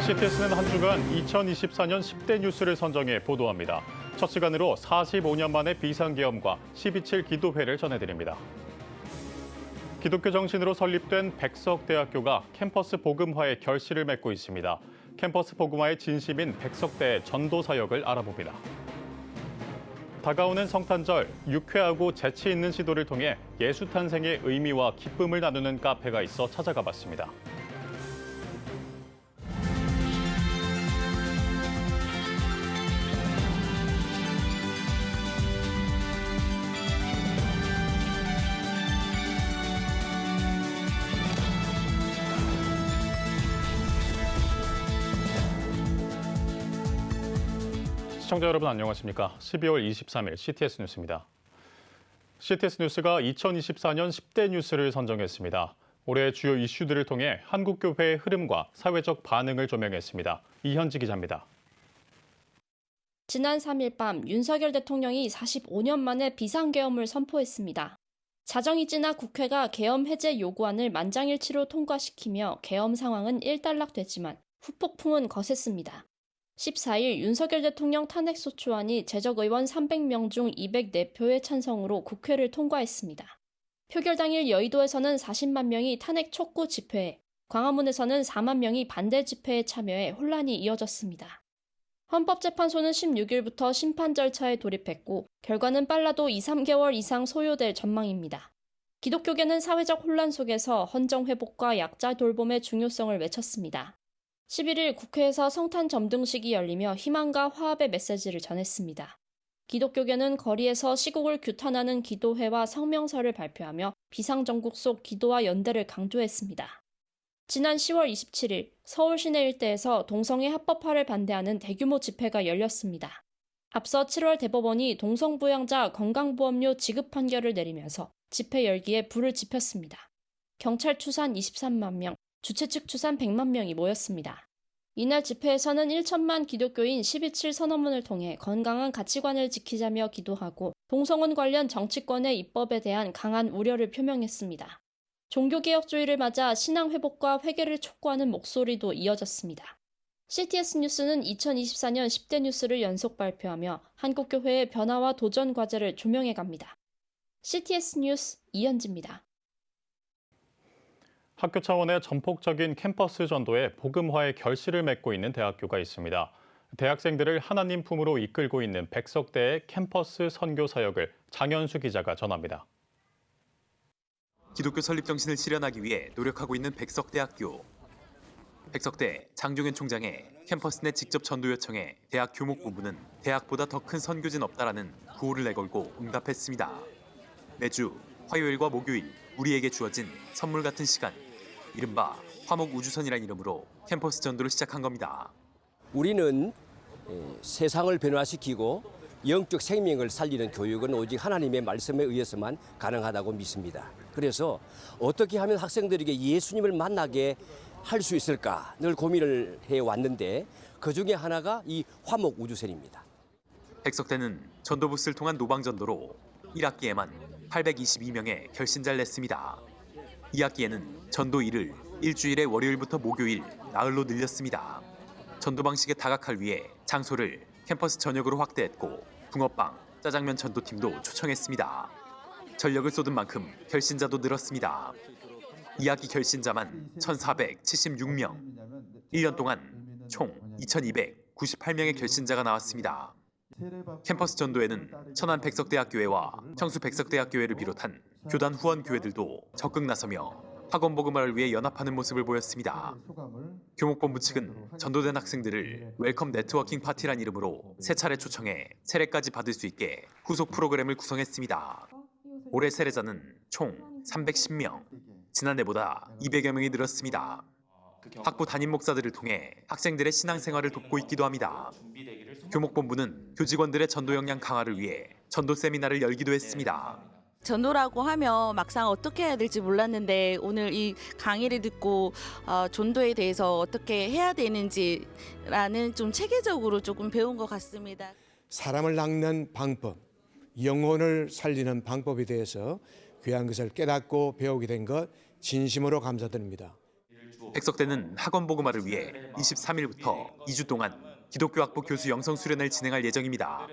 CTS는 한 주간 2024년 10대 뉴스를 선정해 보도합니다. 첫 시간으로 45년 만에 비상계엄과 12.7 기도회를 전해드립니다. 기독교 정신으로 설립된 백석대학교가 캠퍼스 복음화의 결실을 맺고 있습니다. 캠퍼스 복음화의 진심인 백석대의 전도 사역을 알아봅니다. 다가오는 성탄절, 유쾌하고 재치 있는 시도를 통해 예수 탄생의 의미와 기쁨을 나누는 카페가 있어 찾아가 봤습니다. 시청자 여러분 안녕하십니까? 12월 23일 CTS 뉴스입니다. CTS 뉴스가 2024년 10대 뉴스를 선정했습니다. 올해 주요 이슈들을 통해 한국교회의 흐름과 사회적 반응을 조명했습니다. 이현지 기자입니다. 지난 3일 밤 윤석열 대통령이 45년 만에 비상계엄을 선포했습니다. 자정이 지나 국회가 계엄 해제 요구안을 만장일치로 통과시키며 계엄 상황은 일단락됐지만 후폭풍은 거셌습니다. 14일 윤석열 대통령 탄핵소추안이 재적의원 300명 중 204표의 찬성으로 국회를 통과했습니다. 표결 당일 여의도에서는 40만 명이 탄핵 촉구 집회에, 광화문에서는 4만 명이 반대 집회에 참여해 혼란이 이어졌습니다. 헌법재판소는 16일부터 심판 절차에 돌입했고 결과는 빨라도 2-3개월 이상 소요될 전망입니다. 기독교계는 사회적 혼란 속에서 헌정 회복과 약자 돌봄의 중요성을 외쳤습니다. 11일 국회에서 성탄 점등식이 열리며 희망과 화합의 메시지를 전했습니다. 기독교계는 거리에서 시국을 규탄하는 기도회와 성명서를 발표하며 비상정국 속 기도와 연대를 강조했습니다. 지난 10월 27일 서울 시내 일대에서 동성애 합법화를 반대하는 대규모 집회가 열렸습니다. 앞서 7월 대법원이 동성부양자 건강보험료 지급 판결을 내리면서 집회 열기에 불을 지폈습니다. 경찰 추산 23만 명, 주최 측 추산 100만 명이 모였습니다. 이날 집회에서는 1천만 기독교인 12.7 선언문을 통해 건강한 가치관을 지키자며 기도하고 동성혼 관련 정치권의 입법에 대한 강한 우려를 표명했습니다. 종교개혁주의를 맞아 신앙 회복과 회개를 촉구하는 목소리도 이어졌습니다. CTS 뉴스는 2024년 10대 뉴스를 연속 발표하며 한국교회의 변화와 도전 과제를 조명해갑니다. CTS 뉴스 이현지입니다. 학교 차원의 전폭적인 캠퍼스 전도에 복음화의 결실을 맺고 있는 대학교가 있습니다. 대학생들을 하나님 품으로 이끌고 있는 백석대의 캠퍼스 선교 사역을 장현수 기자가 전합니다. 기독교 설립 정신을 실현하기 위해 노력하고 있는 백석대학교. 백석대 장종현 총장의 캠퍼스 내 직접 전도 요청에 대학 교목본부는 대학보다 더 큰 선교지는 없다라는 구호를 내걸고 응답했습니다. 매주 화요일과 목요일 우리에게 주어진 선물 같은 시간, 이른바 화목 우주선이라는 이름으로 캠퍼스 전도를 시작한 겁니다. 우리는 세상을 변화시키고 영적 생명을 살리는 교육은 오직 하나님의 말씀에 의해서만 가능하다고 믿습니다. 그래서 어떻게 하면 학생들에게 예수님을 만나게 할 수 있을까 늘 고민을 해왔는데 그중에 하나가 이 화목 우주선입니다. 백석대는 전도부스를 통한 노방전도로 1학기에만 822명의 결신자를 냈습니다. 2학기에는 전도 일을 일주일에 월요일부터 목요일, 나흘로 늘렸습니다. 전도 방식에 다각화를 위해 장소를 캠퍼스 전역으로 확대했고 붕어빵, 짜장면 전도팀도 초청했습니다. 전력을 쏟은 만큼 결신자도 늘었습니다. 2학기 결신자만 1,476명, 1년 동안 총 2,298명의 결신자가 나왔습니다. 캠퍼스 전도에는 천안 백석대학교회와 청수 백석대학교회를 비롯한 교단 후원 교회들도 적극 나서며 학원 복음화를 위해 연합하는 모습을 보였습니다. 교목본부 측은 전도된 학생들을 웰컴 네트워킹 파티란 이름으로 3차례 초청해 세례까지 받을 수 있게 후속 프로그램을 구성했습니다. 올해 세례자는 총 310명, 지난해보다 200여 명이 늘었습니다. 학부 담임 목사들을 통해 학생들의 신앙생활을 돕고 있기도 합니다. 교목본부는 교직원들의 전도 역량 강화를 위해 전도 세미나를 열기도 했습니다. 전도라고 하면 막상 어떻게 해야 될지 몰랐는데 오늘 이 강의를 듣고 전도에 대해서 어떻게 해야 되는지라는 좀 체계적으로 조금 배운 것 같습니다. 사람을 낚는 방법, 영혼을 살리는 방법에 대해서 귀한 것을 깨닫고 배우게 된 것 진심으로 감사드립니다. 백석대는 학원 복음화를 위해 23일부터 2주 동안 기독교학부 교수 영성 수련을 진행할 예정입니다.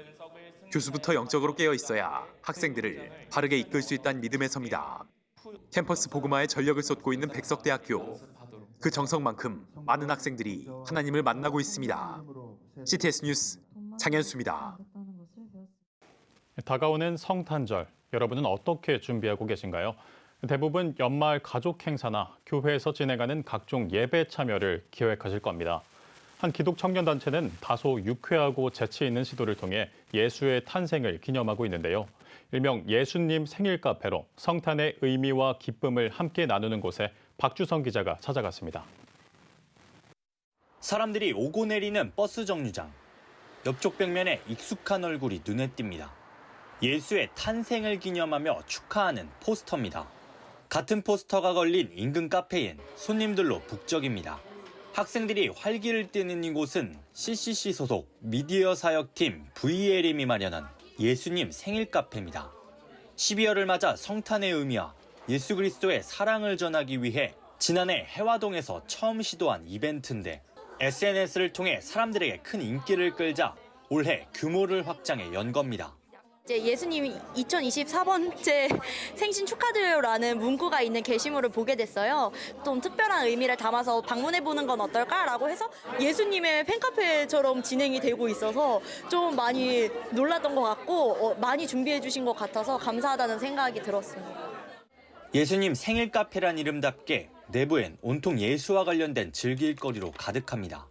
교수부터 영적으로 깨어 있어야 학생들을 바르게 이끌 수 있다는 믿음에 섭니다. 캠퍼스 복음화에 전력을 쏟고 있는 백석대학교. 그 정성만큼 많은 학생들이 하나님을 만나고 있습니다. CTS 뉴스 장현수입니다. 다가오는 성탄절, 여러분은 어떻게 준비하고 계신가요? 대부분 연말 가족 행사나 교회에서 진행하는 각종 예배 참여를 기획하실 겁니다. 한 기독 청년단체는 다소 유쾌하고 재치 있는 시도를 통해 예수의 탄생을 기념하고 있는데요. 일명 예수님 생일 카페로 성탄의 의미와 기쁨을 함께 나누는 곳에 박주성 기자가 찾아갔습니다. 사람들이 오고 내리는 버스 정류장. 옆쪽 벽면에 익숙한 얼굴이 눈에 띕니다. 예수의 탄생을 기념하며 축하하는 포스터입니다. 같은 포스터가 걸린 인근 카페엔 손님들로 북적입니다. 학생들이 활기를 띠는 이곳은 CCC 소속 미디어 사역팀 VLM이 마련한 예수님 생일 카페입니다. 12월을 맞아 성탄의 의미와 예수 그리스도의 사랑을 전하기 위해 지난해 해화동에서 처음 시도한 이벤트인데 SNS를 통해 사람들에게 큰 인기를 끌자 올해 규모를 확장해 연 겁니다. 이제 예수님이 2024번째 생신 축하드려요라는 문구가 있는 게시물을 보게 됐어요. 좀 특별한 의미를 담아서 방문해보는 건 어떨까라고 해서 예수님의 팬카페처럼 진행이 되고 있어서 좀 많이 놀랐던 것 같고 많이 준비해 주신 것 같아서 감사하다는 생각이 들었습니다. 예수님 생일 카페란 이름답게 내부엔 온통 예수와 관련된 즐길거리로 가득합니다.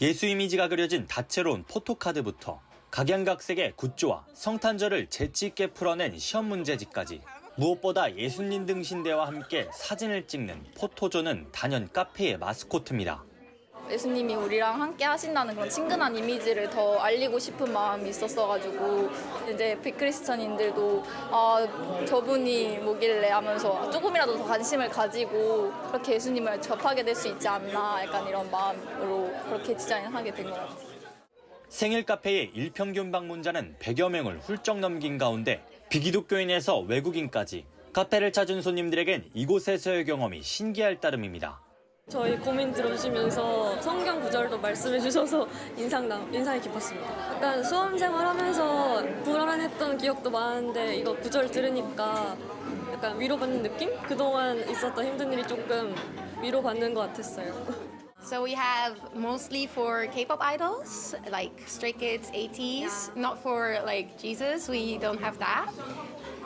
예수 이미지가 그려진 다채로운 포토카드부터 각양각색의 굿즈와 성탄절을 재치 있게 풀어낸 시험 문제지까지 무엇보다 예수님 등신대와 함께 사진을 찍는 포토존은 단연 카페의 마스코트입니다. 예수님이 우리랑 함께 하신다는 그런 친근한 이미지를 더 알리고 싶은 마음이 있었어가지고 이제 비크리스천인들도 저분이 뭐길래 하면서 조금이라도 더 관심을 가지고 그렇게 예수님을 접하게 될 수 있지 않나 약간 이런 마음으로 그렇게 디자인하게 된 것 같아요. 생일 카페의 일평균 방문자는 100여 명을 훌쩍 넘긴 가운데 비기독교인에서 외국인까지 카페를 찾은 손님들에겐 이곳에서의 경험이 신기할 따름입니다. 저희 고민 들어주시면서 성경 구절도 말씀해 주셔서 인상이 깊었습니다. 약간 수험생활 하면서 불안했던 기억도 많은데 이거 구절 들으니까 약간 위로받는 느낌? 그동안 있었던 힘든 일이 조금 위로받는 것 같았어요. So we have mostly for K-pop idols, like Stray Kids, ATEEZ, not for like Jesus, we don't have that.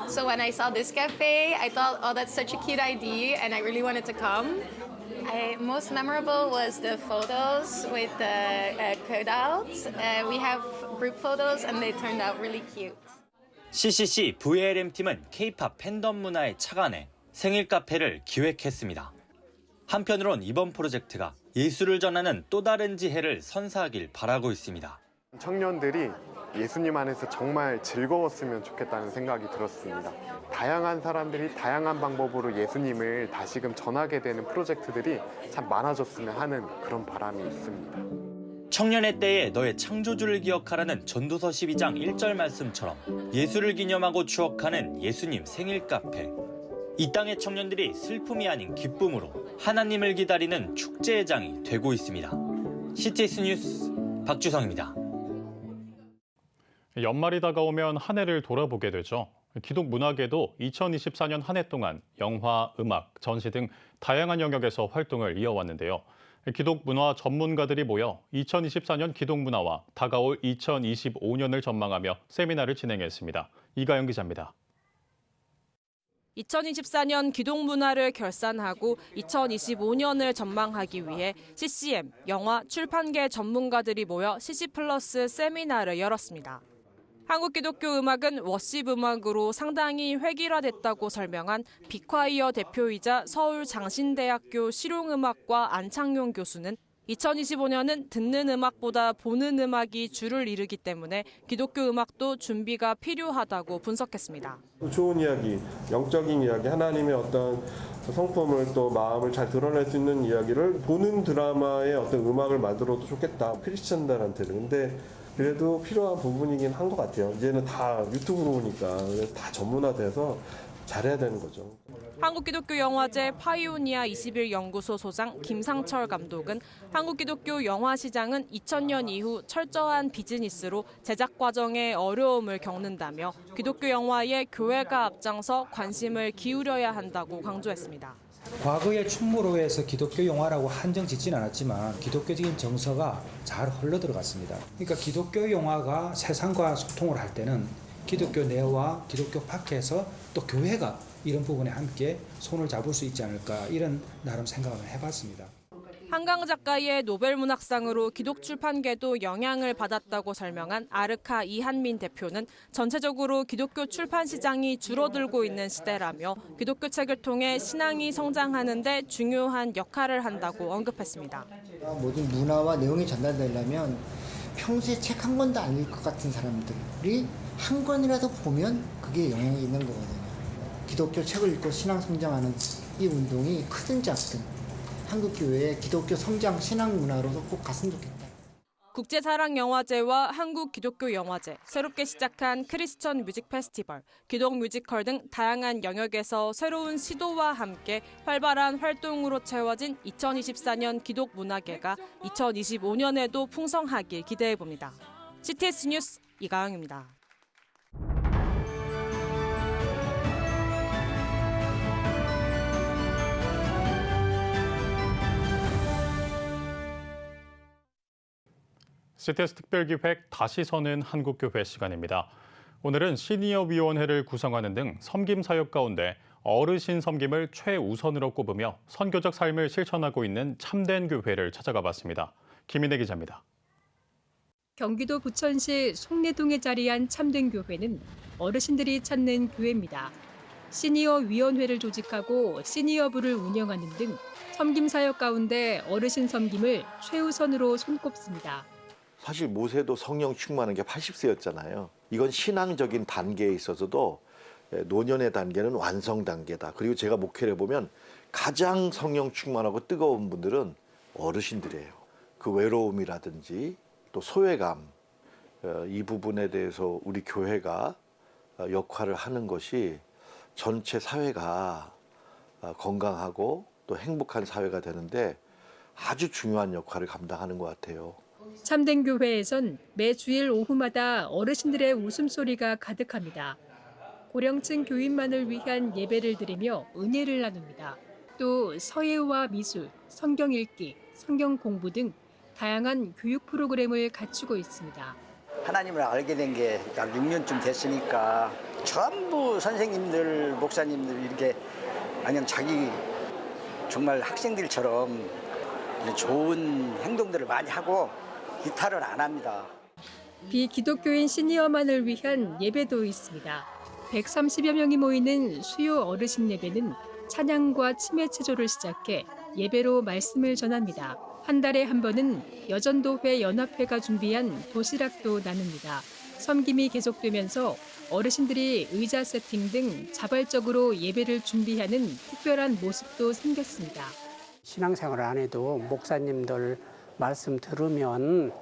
So when I saw this cafe, I thought, oh, that's such a cute idea, and I really wanted to come. Most memorable was the photos with the cutouts. We have group photos, and they turned out really cute. CCC VLM팀은 K-팝 팬덤 문화에 착안해 생일 카페를 기획했습니다. 한편으론 이번 프로젝트가 예수를 전하는 또 다른 지혜를 선사하길 바라고 있습니다. 청년들이 예수님 안에서 정말 즐거웠으면 좋겠다는 생각이 들었습니다. 다양한 사람들이 다양한 방법으로 예수님을 다시금 전하게 되는 프로젝트들이 참 많아졌으면 하는 그런 바람이 있습니다. 청년의 때에 너의 창조주를 기억하라는 전도서 12장 1절 말씀처럼 예수를 기념하고 추억하는 예수님 생일 카페. 이 땅의 청년들이 슬픔이 아닌 기쁨으로 하나님을 기다리는 축제의 장이 되고 있습니다. CTS 뉴스 박주성입니다. 연말이 다가오면 한 해를 돌아보게 되죠. 기독 문화계도 2024년 한 해 동안 영화, 음악, 전시 등 다양한 영역에서 활동을 이어왔는데요. 기독 문화 전문가들이 모여 2024년 기독 문화와 다가올 2025년을 전망하며 세미나를 진행했습니다. 이가영 기자입니다. 2024년 기독 문화를 결산하고 2025년을 전망하기 위해 CCM, 영화, 출판계 전문가들이 모여 CC 플러스 세미나를 열었습니다. 한국기독교음악은 워십 음악으로 상당히 획일화됐다고 설명한 빅콰이어 대표이자 서울장신대학교 실용음악과 안창용 교수는 2025년은 듣는 음악보다 보는 음악이 주를 이루기 때문에 기독교 음악도 준비가 필요하다고 분석했습니다. 좋은 이야기, 영적인 이야기, 하나님의 어떤 성품을 또 마음을 잘 드러낼 수 있는 이야기를 보는 드라마의 어떤 음악을 만들어도 좋겠다. 크리스천들한테는. 근데 그래도 필요한 부분이긴 한 것 같아요. 이제는 다 유튜브로 오니까 다 전문화돼서 잘해야 되는 거죠. 한국기독교영화제 파이오니아 21 연구소 소장 김상철 감독은 한국기독교 영화 시장은 2000년 이후 철저한 비즈니스로 제작 과정에 어려움을 겪는다며 기독교 영화에 교회가 앞장서 관심을 기울여야 한다고 강조했습니다. 과거의 충무로에서 기독교 영화라고 한정 짓지는 않았지만 기독교적인 정서가 잘 흘러들어갔습니다. 그러니까 기독교 영화가 세상과 소통을 할 때는 기독교 내와 기독교 밖에서 또 교회가 이런 부분에 함께 손을 잡을 수 있지 않을까 이런 나름 생각을 해봤습니다. 한강 작가의 노벨문학상으로 기독출판계도 영향을 받았다고 설명한 아르카 이한민 대표는 전체적으로 기독교 출판 시장이 줄어들고 있는 시대라며 기독교 책을 통해 신앙이 성장하는 데 중요한 역할을 한다고 언급했습니다. 모든 문화와 내용이 전달되려면 평소에 책 한 권도 안 읽을 것 같은 사람들이 한 권이라도 보면 그게 영향이 있는 거거든요. 기독교 책을 읽고 신앙 성장하는 이 운동이 크든 작든 한국교회의 기독교 성장 신앙 문화로도 꼭 갔으면 좋겠다. 국제사랑영화제와 한국기독교영화제, 새롭게 시작한 크리스천 뮤직 페스티벌, 기독 뮤지컬 등 다양한 영역에서 새로운 시도와 함께 활발한 활동으로 채워진 2024년 기독문화계가 2025년에도 풍성하길 기대해봅니다. CTS 뉴스 이가영입니다. CTS 특별기획 다시 서는 한국교회 시간입니다. 오늘은 시니어위원회를 구성하는 등 섬김 사역 가운데 어르신 섬김을 최우선으로 꼽으며 선교적 삶을 실천하고 있는 참된 교회를 찾아가 봤습니다. 김인혜 기자입니다. 경기도 부천시 송내동에 자리한 참된 교회는 어르신들이 찾는 교회입니다. 시니어위원회를 조직하고 시니어부를 운영하는 등 섬김 사역 가운데 어르신 섬김을 최우선으로 손꼽습니다. 사실 모세도 성령 충만한 게 80세였잖아요. 이건 신앙적인 단계에 있어서도 노년의 단계는 완성 단계다. 그리고 제가 목회를 해보면 가장 성령 충만하고 뜨거운 분들은 어르신들이에요. 그 외로움이라든지 또 소외감, 이 부분에 대해서 우리 교회가 역할을 하는 것이 전체 사회가 건강하고 또 행복한 사회가 되는데 아주 중요한 역할을 감당하는 것 같아요. 참된 교회에선 매 주일 오후마다 어르신들의 웃음소리가 가득합니다. 고령층 교인만을 위한 예배를 드리며 은혜를 나눕니다. 또 서예와 미술, 성경 읽기, 성경 공부 등 다양한 교육 프로그램을 갖추고 있습니다. 하나님을 알게 된 게 약 6년쯤 됐으니까 전부 선생님들, 목사님들 이렇게 그냥 자기 정말 학생들처럼 좋은 행동들을 많이 하고 이탈을 안 합니다. 비기독교인 시니어만을 위한 예배도 있습니다. 130여 명이 모이는 수요 어르신 예배는 찬양과 치매 체조를 시작해 예배로 말씀을 전합니다. 한 달에 한 번은 여전도회 연합회가 준비한 도시락도 나눕니다. 섬김이 계속되면서 어르신들이 의자 세팅 등 자발적으로 예배를 준비하는 특별한 모습도 생겼습니다. 신앙생활을 안 해도 목사님들 말씀 들으면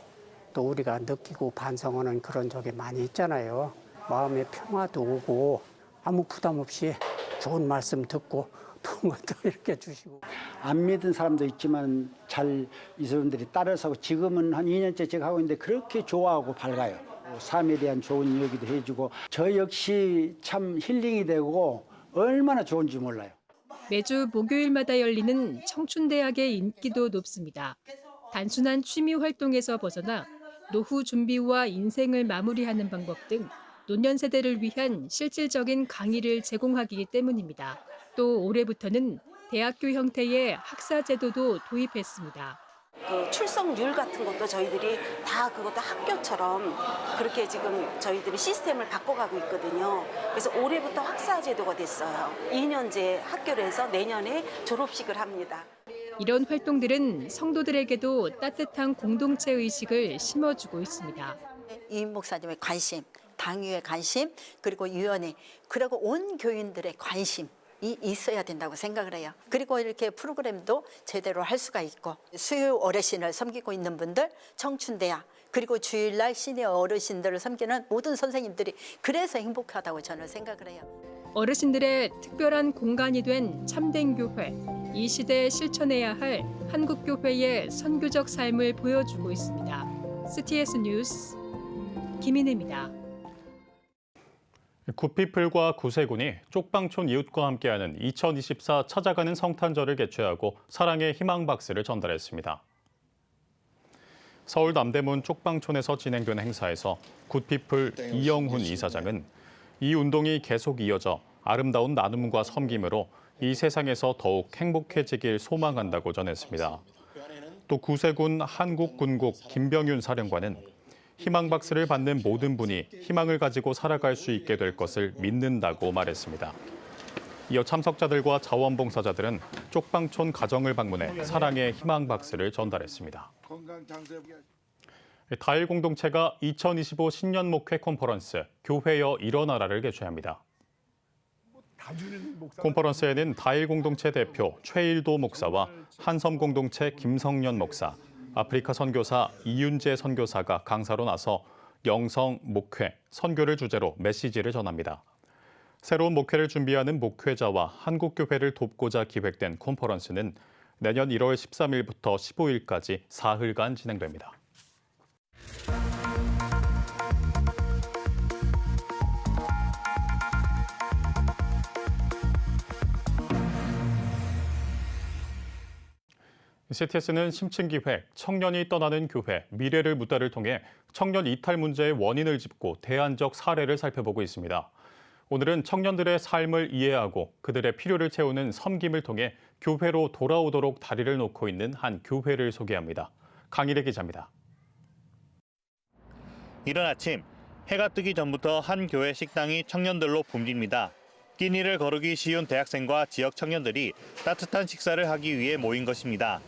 또 우리가 느끼고 반성하는 그런 적이 많이 있잖아요. 마음의 평화도 오고 아무 부담 없이 좋은 말씀 듣고 좋은 것도 이렇게 주시고. 안 믿은 사람도 있지만 잘 이 사람들이 따라서 지금은 한 2년째 제가 하고 있는데 그렇게 좋아하고 밝아요. 삶에 대한 좋은 이야기도 해주고 저 역시 참 힐링이 되고 얼마나 좋은지 몰라요. 매주 목요일마다 열리는 청춘대학의 인기도 높습니다. 단순한 취미 활동에서 벗어나 노후 준비와 인생을 마무리하는 방법 등 노년 세대를 위한 실질적인 강의를 제공하기 때문입니다. 또 올해부터는 대학교 형태의 학사 제도도 도입했습니다. 그 출석률 같은 것도 저희들이 다 그것도 학교처럼 그렇게 지금 저희들이 시스템을 바꿔가고 있거든요. 그래서 올해부터 학사 제도가 됐어요. 2년제 학교를 해서 내년에 졸업식을 합니다. 이런 활동들은 성도들에게도 따뜻한 공동체 의식을 심어주고 있습니다. 이 목사님의 관심, 당위의 관심, 그리고 위원회, 그리고 온 교인들의 관심이 있어야 된다고 생각을 해요. 그리고 이렇게 프로그램도 제대로 할 수가 있고 수요 어르신을 섬기고 있는 분들, 청춘대학, 그리고 주일날 시니어 어르신들을 섬기는 모든 선생님들이 그래서 행복하다고 저는 생각을 해요. 어르신들의 특별한 공간이 된 참된 교회, 이 시대에 실천해야 할 한국 교회의 선교적 삶을 보여주고 있습니다. CTS 뉴스 김인혜입니다. 굿피플과 구세군이 쪽방촌 이웃과 함께하는 2024 찾아가는 성탄절을 개최하고 사랑의 희망 박스를 전달했습니다. 서울 남대문 쪽방촌에서 진행된 행사에서 굿피플 이영훈 이사장은 이 운동이 계속 이어져 아름다운 나눔과 섬김으로 이 세상에서 더욱 행복해지길 소망한다고 전했습니다. 또 구세군 한국군국 김병윤 사령관은 희망 박스를 받는 모든 분이 희망을 가지고 살아갈 수 있게 될 것을 믿는다고 말했습니다. 이어 참석자들과 자원봉사자들은 쪽방촌 가정을 방문해 사랑의 희망 박스를 전달했습니다. 다일 공동체가 2025 신년 목회 컨퍼런스 교회여 일어나라를 개최합니다. 컨퍼런스에는 다일 공동체 대표 최일도 목사와 한섬 공동체 김성년 목사, 아프리카 선교사 이윤재 선교사가 강사로 나서 영성, 목회, 선교를 주제로 메시지를 전합니다. 새로운 목회를 준비하는 목회자와 한국교회를 돕고자 기획된 컨퍼런스는 내년 1월 13일부터 15일까지 사흘간 진행됩니다. CTS는 심층기획, 청년이 떠나는 교회, 미래를 묻다를 통해 청년 이탈 문제의 원인을 짚고 대안적 사례를 살펴보고 있습니다. 오늘은 청년들의 삶을 이해하고 그들의 필요를 채우는 섬김을 통해 교회로 돌아오도록 다리를 놓고 있는 한 교회를 소개합니다. 강일의 기자입니다. 이른 아침, 해가 뜨기 전부터 한 교회 식당이 청년들로 붐빕니다. 끼니를 거르기 쉬운 대학생과 지역 청년들이 따뜻한 식사를 하기 위해 모인 것입니다.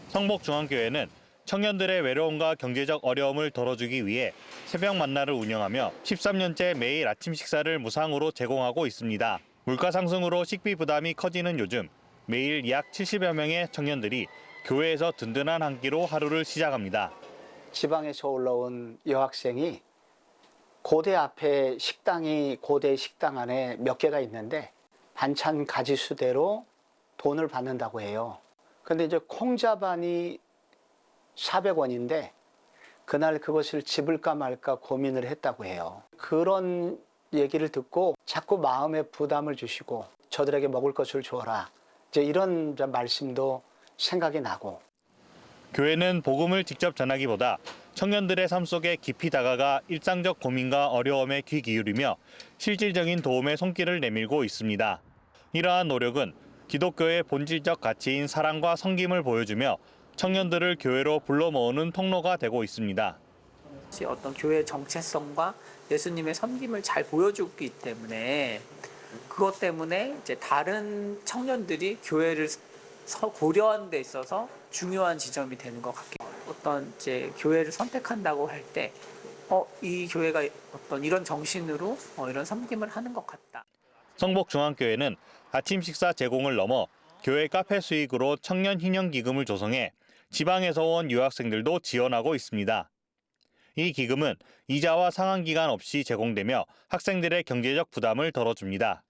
성목중앙교회는 청년들의 외로움과 경제적 어려움을 덜어주기 위해 새벽 만나를 운영하며 13년째 매일 아침 식사를 무상으로 제공하고 있습니다. 물가 상승으로 식비 부담이 커지는 요즘 매일 약 70여 명의 청년들이 교회에서 든든한 한 끼로 하루를 시작합니다. 지방에서 올라온 여학생이 고대 앞에 식당이 고대 식당 안에 몇 개가 있는데 반찬 가지수대로 돈을 받는다고 해요. 근데 이제 콩자반이 400원인데 그날 그것을 집을까 말까 고민을 했다고 해요. 그런 얘기를 듣고 자꾸 마음에 부담을 주시고 저들에게 먹을 것을 주어라. 이제 이런 말씀도 생각이 나고. 교회는 복음을 직접 전하기보다 청년들의 삶 속에 깊이 다가가 일상적 고민과 어려움에 귀 기울이며 실질적인 도움의 손길을 내밀고 있습니다. 이러한 노력은 기독교의 본질적 가치인 사랑과 섬김을 보여주며 청년들을 교회로 불러 모으는 통로가 되고 있습니다. 어떤 교회의 정체성과 예수님의 섬김을 잘 보여주기 때문에 그것 때문에 이제 다른 청년들이 교회를 고려하는 데 있어서 중요한 지점이 되는 것 같아요. 어떤 이제 교회를 선택한다고 할 때, 이 교회가 어떤 이런 정신으로 이런 섬김을 하는 것 같다. 성복중앙교회는 아침 식사 제공을 넘어 교회 카페 수익으로 청년 희년 기금을 조성해 지방에서 온 유학생들도 지원하고 있습니다. 이 기금은 이자와 상환 기간 없이 제공되며 학생들의 경제적 부담을 덜어줍니다.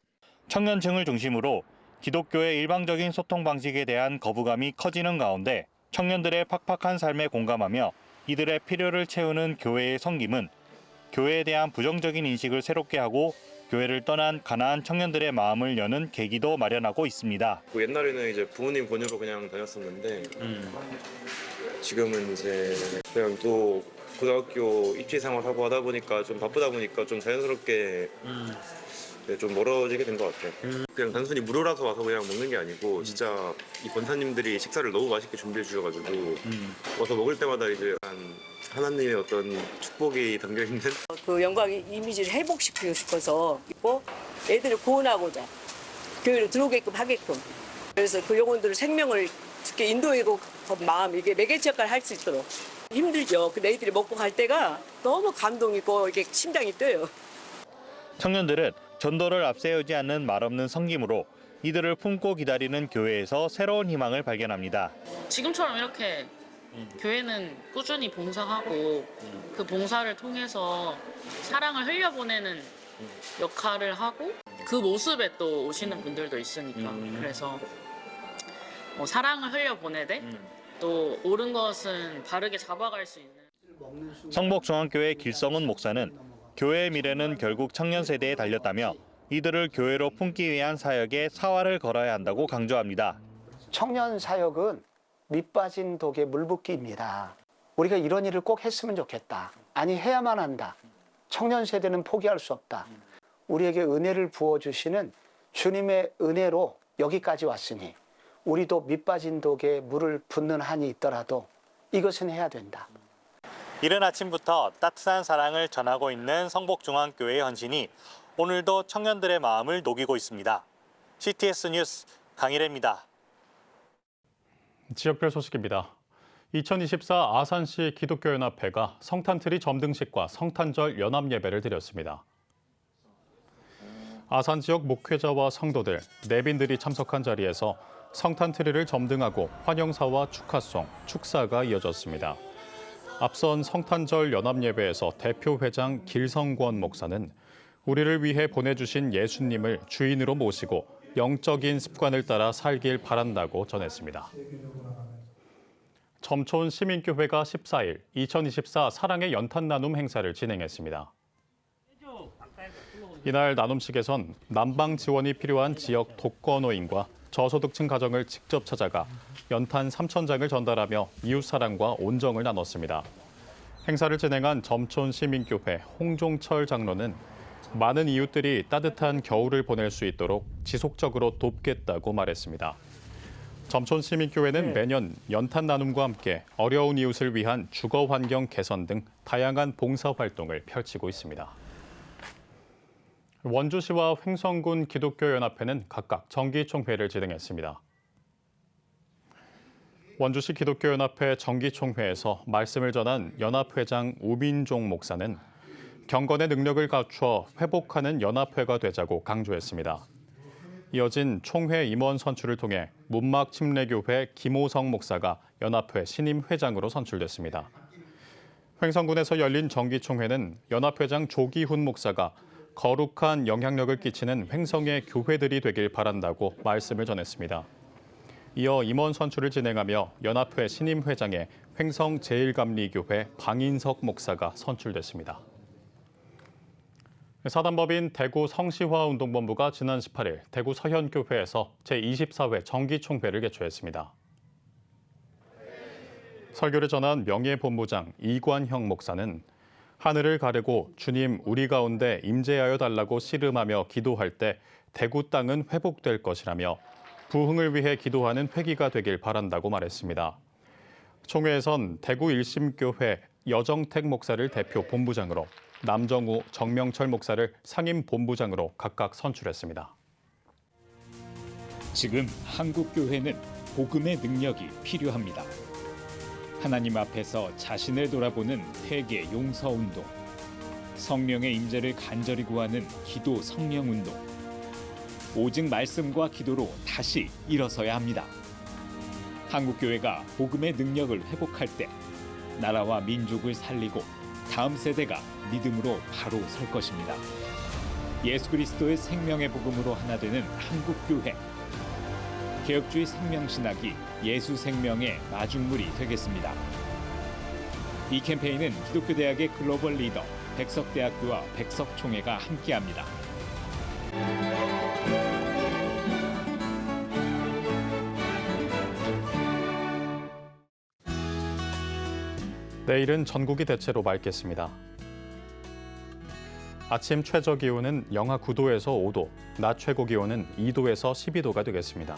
청년층을 중심으로 기독교의 일방적인 소통 방식에 대한 거부감이 커지는 가운데 청년들의 팍팍한 삶에 공감하며 이들의 필요를 채우는 교회의 섬김은 교회에 대한 부정적인 인식을 새롭게 하고 교회를 떠난 가난한 청년들의 마음을 여는 계기도 마련하고 있습니다. 옛날에는 이제 부모님 권유로 그냥 다녔었는데 지금은 이제 그냥 또 고등학교 입시 생활하고 하다 보니까 좀 바쁘다 보니까 좀 자연스럽게 좀 멀어지게 된 것 같아요. 그냥 단순히 무료라서 와서 그냥 먹는 게 아니고 진짜 이 권사님들이 식사를 너무 맛있게 준비해 주셔가지고 와서 먹을 때마다 이제 하나님의 어떤 축복이 담겨 있는 그 영광의 이미지를 회복시키고 싶어서 있고 애들을 구원하고자 교회로 들어오게끔 하게끔 그래서 그 영혼들을 생명을 쉽게 인도하고 마음 이게 매개체 역할을 할 수 있도록 힘들죠. 근데 애들이 먹고 갈 때가 너무 감동이고 이게 심장이 뛰어요. 청년들은 전도를 앞세우지 않는 말없는 섬김으로 이들을 품고 기다리는 교회에서 새로운 희망을 발견합니다. 지금처럼 이렇게 교회는 꾸준히 봉사하고 그 봉사를 통해서 사랑을 흘려보내는 역할을 하고 그 모습에 또 오시는 분들도 있으니까 그래서 뭐 사랑을 흘려보내되 또 옳은 것은 바르게 잡아갈 수 있는. 성복중앙교회 길성훈 목사는 교회의 미래는 결국 청년 세대에 달렸다며 이들을 교회로 품기 위한 사역에 사활을 걸어야 한다고 강조합니다. 청년 사역은 밑빠진 독에 물붓기입니다. 우리가 이런 일을 꼭 했으면 좋겠다. 아니 해야만 한다. 청년 세대는 포기할 수 없다. 우리에게 은혜를 부어주시는 주님의 은혜로 여기까지 왔으니 우리도 밑빠진 독에 물을 붓는 한이 있더라도 이것은 해야 된다. 이른 아침부터 따뜻한 사랑을 전하고 있는 성복중앙교회의 헌신이 오늘도 청년들의 마음을 녹이고 있습니다. CTS 뉴스 강일혜입니다. 지역별 소식입니다. 2024 아산시 기독교연합회가 성탄트리 점등식과 성탄절 연합예배를 드렸습니다. 아산 지역 목회자와 성도들, 내빈들이 참석한 자리에서 성탄트리를 점등하고 환영사와 축하송, 축사가 이어졌습니다. 앞선 성탄절 연합예배에서 대표 회장 길성권 목사는 우리를 위해 보내주신 예수님을 주인으로 모시고 영적인 습관을 따라 살길 바란다고 전했습니다. 점촌 시민교회가 14일 2024 사랑의 연탄 나눔 행사를 진행했습니다. 이날 나눔식에선 난방 지원이 필요한 지역 독거노인과 저소득층 가정을 직접 찾아가 연탄 3,000장을 전달하며 이웃사랑과 온정을 나눴습니다. 행사를 진행한 점촌 시민교회 홍종철 장로는 많은 이웃들이 따뜻한 겨울을 보낼 수 있도록 지속적으로 돕겠다고 말했습니다. 점촌 시민교회는 매년 연탄 나눔과 함께 어려운 이웃을 위한 주거 환경 개선 등 다양한 봉사 활동을 펼치고 있습니다. 원주시와 횡성군 기독교연합회는 각각 정기총회를 진행했습니다. 원주시 기독교연합회 정기총회에서 말씀을 전한 연합회장 우민종 목사는 경건의 능력을 갖춰 회복하는 연합회가 되자고 강조했습니다. 이어진 총회 임원 선출을 통해 문막침례교회 김호성 목사가 연합회 신임 회장으로 선출됐습니다. 횡성군에서 열린 정기총회는 연합회장 조기훈 목사가 거룩한 영향력을 끼치는 횡성의 교회들이 되길 바란다고 말씀을 전했습니다. 이어 임원 선출을 진행하며 연합회 신임 회장에 횡성 제1감리교회 방인석 목사가 선출됐습니다. 사단법인 대구 성시화운동본부가 지난 18일 대구 서현교회에서 제24회 정기총회를 개최했습니다. 설교를 전한 명예본부장 이관형 목사는 하늘을 가르고 주님 우리 가운데 임재하여 달라고 씨름하며 기도할 때 대구 땅은 회복될 것이라며 부흥을 위해 기도하는 회기가 되길 바란다고 말했습니다. 총회에선 대구 1심교회 여정택 목사를 대표 본부장으로 남정우, 정명철 목사를 상임 본부장으로 각각 선출했습니다. 지금 한국 교회는 복음의 능력이 필요합니다. 하나님 앞에서 자신을 돌아보는 회개 용서 운동, 성령의 임재를 간절히 구하는 기도 성령 운동, 오직 말씀과 기도로 다시 일어서야 합니다. 한국 교회가 복음의 능력을 회복할 때 나라와 민족을 살리고 다음 세대가 믿음으로 바로 설 것입니다. 예수 그리스도의 생명의 복음으로 하나 되는 한국 교회. 개혁주의 생명신학이 예수 생명의 마중물이 되겠습니다. 이 캠페인은 기독교대학의 글로벌 리더 백석대학교와 백석총회가 함께합니다. 내일은 전국이 대체로 맑겠습니다. 아침 최저 기온은 영하 9도에서 5도, 낮 최고 기온은 2도에서 12도가 되겠습니다.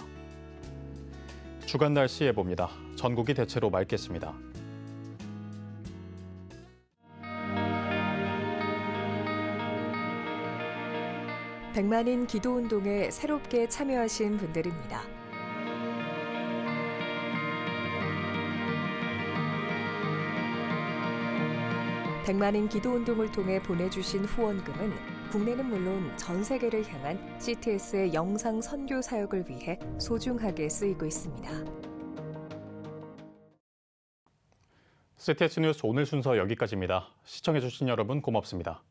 주간 날씨 예보입니다. 전국이 대체로 맑겠습니다. 백만인 기도운동에 새롭게 참여하신 분들입니다. 백만인 기도운동을 통해 보내주신 후원금은 국내는 물론 전 세계를 향한 CTS의 영상 선교 사역을 위해 소중하게 쓰이고 있습니다. CTS 뉴스 오늘 순서 여기까지입니다. 시청해주신 여러분 고맙습니다.